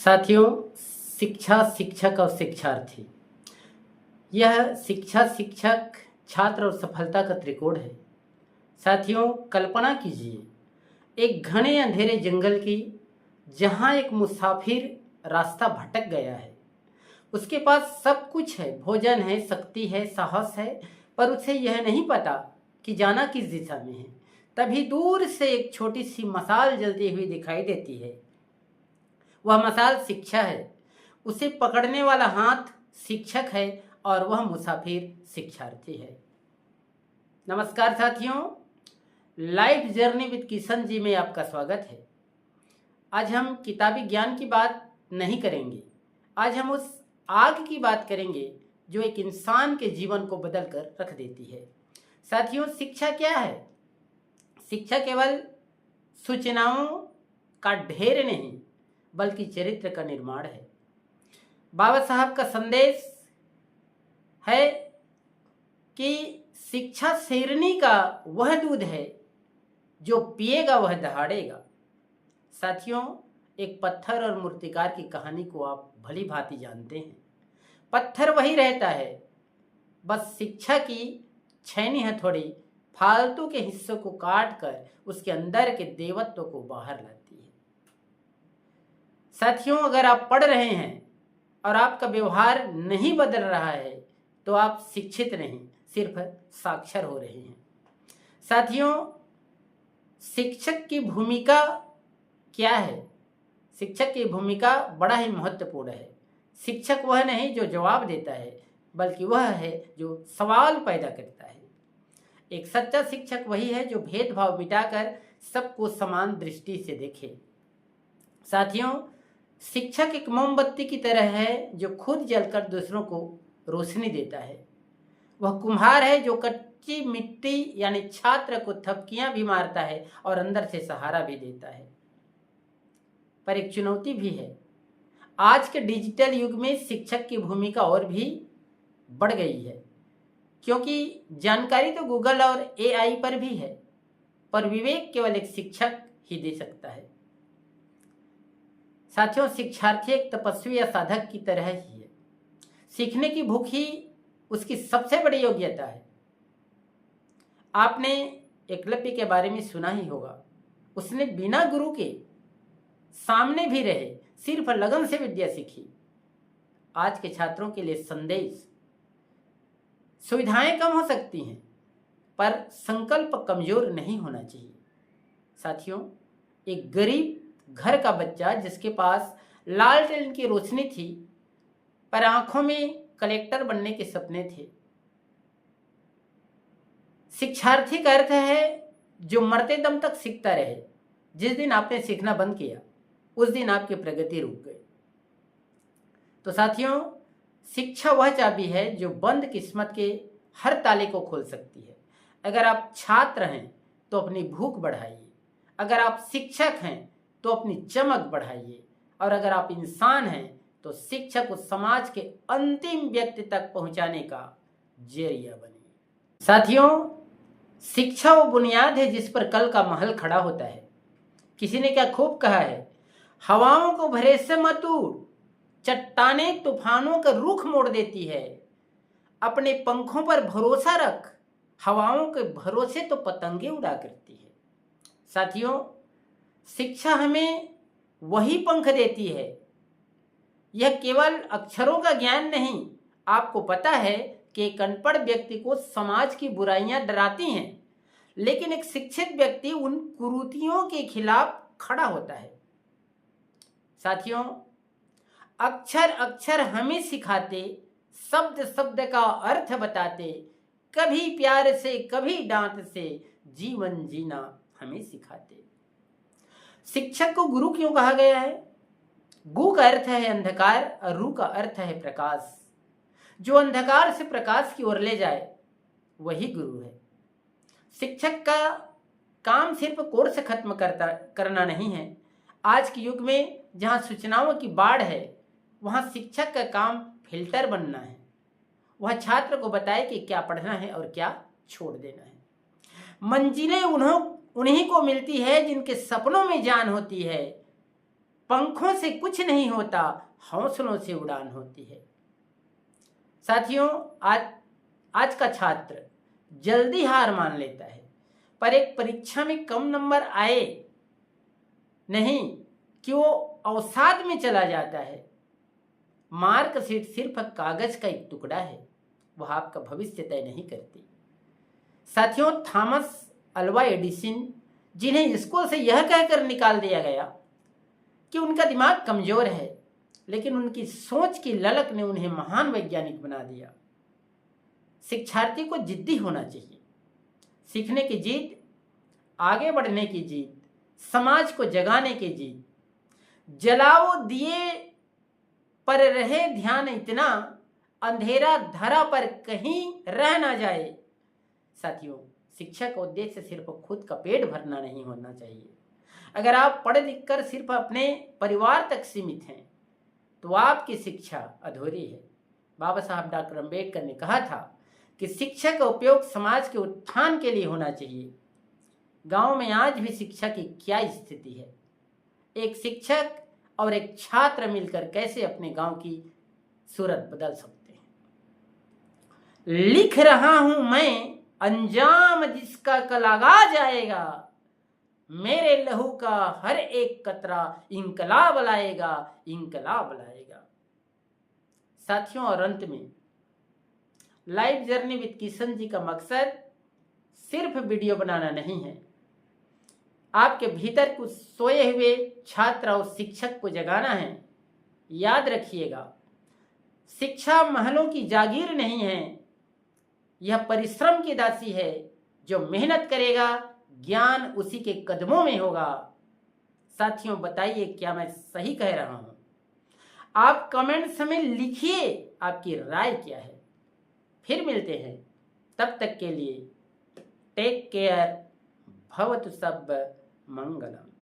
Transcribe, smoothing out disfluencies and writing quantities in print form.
साथियों, शिक्षा, शिक्षक और शिक्षार्थी, यह शिक्षा, शिक्षक, छात्र और सफलता का त्रिकोण है। साथियों, कल्पना कीजिए एक घने अंधेरे जंगल की, जहाँ एक मुसाफिर रास्ता भटक गया है। उसके पास सब कुछ है, भोजन है, शक्ति है, साहस है, पर उसे यह नहीं पता कि जाना किस दिशा में है। तभी दूर से एक छोटी सी मशाल जलती हुई दिखाई देती है। वह मशाल शिक्षा है। उसे पकड़ने वाला हाथ शिक्षक है और वह मुसाफिर शिक्षार्थी है। नमस्कार साथियों, life journey with Kishan ji में आपका स्वागत है। आज हम किताबी ज्ञान की बात नहीं करेंगे। आज हम उस आग की बात करेंगे जो एक इंसान के जीवन को बदल कर रख देती है। साथियों, शिक्षा क्या है? शिक्षा केवल सूचनाओं का ढेर नहीं, बल्कि चरित्र का निर्माण है। बाबा साहब का संदेश है कि शिक्षा शेरनी का वह दूध है जो पिएगा वह दहाड़ेगा। साथियों, एक पत्थर और मूर्तिकार की कहानी को आप भली भांति जानते हैं। पत्थर वही रहता है, बस शिक्षा की छैनी हथौड़ी फालतू के हिस्सों को काट कर उसके अंदर के देवत्व को बाहर लाती है। साथियों, अगर आप पढ़ रहे हैं और आपका व्यवहार नहीं बदल रहा है तो आप शिक्षित नहीं, सिर्फ साक्षर हो रहे हैं। साथियों, शिक्षक की भूमिका क्या है? शिक्षक की भूमिका बड़ा ही महत्वपूर्ण है। शिक्षक वह नहीं जो जवाब देता है, बल्कि वह है जो सवाल पैदा करता है। एक सच्चा शिक्षक वही है जो भेदभाव मिटाकर सबको समान दृष्टि से देखे। साथियों, शिक्षक एक मोमबत्ती की तरह है जो खुद जलकर दूसरों को रोशनी देता है। वह कुम्हार है जो कच्ची मिट्टी यानी छात्र को थपकियां भी मारता है और अंदर से सहारा भी देता है। पर एक चुनौती भी है। आज के डिजिटल युग में शिक्षक की भूमिका और भी बढ़ गई है, क्योंकि जानकारी तो गूगल और एआई पर भी है, पर विवेक केवल एक शिक्षक ही दे सकता है। साथियों, शिक्षार्थी एक तपस्वी या साधक की तरह ही है। सीखने की भूख ही उसकी सबसे बड़ी योग्यता है। आपने एकलव्य के बारे में सुना ही होगा। उसने बिना गुरु के सामने भी रहे, सिर्फ लगन से विद्या सीखी। आज के छात्रों के लिए संदेश: सुविधाएं कम हो सकती हैं, पर संकल्प कमजोर नहीं होना चाहिए। साथियों, एक गरीब घर का बच्चा जिसके पास लालटेन की रोशनी थी, पर आंखों में कलेक्टर बनने के सपने थे। शिक्षार्थी का अर्थ है जो मरते दम तक सीखता रहे। जिस दिन आपने सीखना बंद किया, उस दिन आपकी प्रगति रुक गई। तो साथियों, शिक्षा वह चाबी है जो बंद किस्मत के हर ताले को खोल सकती है। अगर आप छात्र हैं तो अपनी भूख बढ़ाइए, अगर आप शिक्षक हैं तो अपनी चमक बढ़ाइए, और अगर आप इंसान हैं तो शिक्षक को समाज के अंतिम व्यक्ति तक पहुंचाने का जरिया बनिए। साथियों, शिक्षा वो बुनियाद है जिस पर कल का महल खड़ा होता है। किसी ने क्या खूब कहा है, हवाओं को भरोसे मत उड़, चट्टानें तूफानों का रुख मोड़ देती है। अपने पंखों पर भरोसा रख, हवाओं के भरोसे तो पतंगे उड़ा करती है। साथियों, शिक्षा हमें वही पंख देती है। यह केवल अक्षरों का ज्ञान नहीं। आपको पता है कि एक अनपढ़ व्यक्ति को समाज की बुराइयां डराती हैं, लेकिन एक शिक्षित व्यक्ति उन कुरीतियों के खिलाफ खड़ा होता है। साथियों, अक्षर अक्षर हमें सिखाते, शब्द शब्द का अर्थ बताते, कभी प्यार से कभी डांट से जीवन जीना हमें सिखाते। शिक्षक को गुरु क्यों कहा गया है? गु का अर्थ है अंधकार और रू का अर्थ है प्रकाश। जो अंधकार से प्रकाश की ओर ले जाए वही गुरु है। शिक्षक का काम सिर्फ कोर्स खत्म करना नहीं है। आज के युग में जहां सूचनाओं की बाढ़ है, वहां शिक्षक का काम फिल्टर बनना है। वह छात्र को बताए कि क्या पढ़ना है और क्या छोड़ देना है। मंजिलें उन्हीं को मिलती है जिनके सपनों में जान होती है, पंखों से कुछ नहीं होता, हौसलों से उड़ान होती है। साथियों, आज का छात्र जल्दी हार मान लेता है, पर एक परीक्षा में कम नंबर आए नहीं कि वो अवसाद में चला जाता है। मार्कशीट सिर्फ कागज का एक टुकड़ा है, वह आपका भविष्य तय नहीं करती। साथियों, थॉमस अल्वा एडिसन, जिन्हें स्कूल से यह कहकर निकाल दिया गया कि उनका दिमाग कमजोर है, लेकिन उनकी सोच की ललक ने उन्हें महान वैज्ञानिक बना दिया। शिक्षार्थी को जिद्दी होना चाहिए। सीखने की जिद, आगे बढ़ने की जिद, समाज को जगाने की जिद। जलाओ दिए पर रहे ध्यान इतना, अंधेरा धरा पर कहीं रह ना जाए। साथियों, शिक्षा का उद्देश्य सिर्फ खुद का पेट भरना नहीं होना चाहिए। अगर आप पढ़ लिख कर सिर्फ अपने परिवार तक सीमित हैं तो आपकी शिक्षा अधूरी है। बाबा साहब डॉक्टर अम्बेडकर ने कहा था कि शिक्षा का उपयोग समाज के उत्थान के लिए होना चाहिए। गांव में आज भी शिक्षा की क्या स्थिति है? एक शिक्षक और एक छात्र मिलकर कैसे अपने गांव की सूरत बदल सकते हैं। लिख रहा हूं मैं अंजाम जिसका कल आ जाएगा, मेरे लहू का हर एक कतरा इंकलाब लाएगा, इंकलाब लाएगा। साथियों, और अंत में life journey with Kishan ji का मकसद सिर्फ वीडियो बनाना नहीं है, आपके भीतर कुछ सोए हुए छात्र और शिक्षक को जगाना है। याद रखिएगा, शिक्षा महलों की जागीर नहीं है, यह परिश्रम की दासी है। जो मेहनत करेगा, ज्ञान उसी के कदमों में होगा। साथियों, बताइए क्या मैं सही कह रहा हूं? आप कमेंट्स में लिखिए आपकी राय क्या है। फिर मिलते हैं, तब तक के लिए टेक केयर, भवतु सब मंगलम।